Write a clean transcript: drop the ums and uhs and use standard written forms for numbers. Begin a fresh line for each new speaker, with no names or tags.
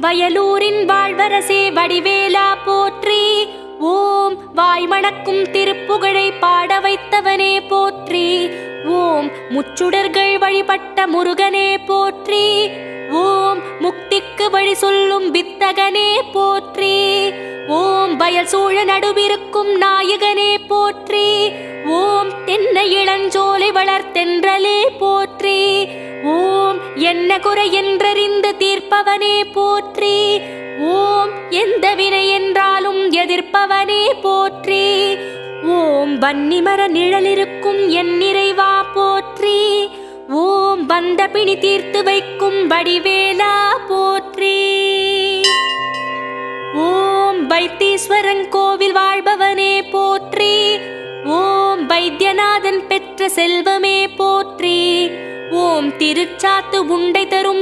வயலூரின் வாழ்வரசே வடிவேலா போற்றி. ஓம் வாய்மணக்கும் திருப்புகழை பாட வைத்தவனே போற்றி. ஓம் முச்சுடர்கள் வழிபட்ட முருகனே போற்றி. ஓம் முக்திக்கு வழி சொல்லும் வித்தகனே போற்றி. ஓம் வயல் சூழ நடுவிருக்கும் நாயகனே போற்றி. ஓம் தென்னை இளஞ்சோலை வளர்த்தென்றலே போற்றி. ஓம் என்ன குறை என்றறிந்து தீர்ப்பவனே போற்றி. ஓம் எந்த வினை என்றாலும் எதிர்ப்பவனே போற்றி. ஓம் வன்னிமர நிழலிருக்கும் என் நிறைவா போற்றி. ஓம் வந்த பிணி தீர்த்து வைக்கும் வடிவேலா போற்றி. ஓம் வைத்தீஸ்வரன் கோவில் வாழ்பவனே போற்றி. ஓம் வைத்தியநாதன் பெற்ற செல்வமே போற்றி. ஓம் திருச்சாத்து உண்டை தரும்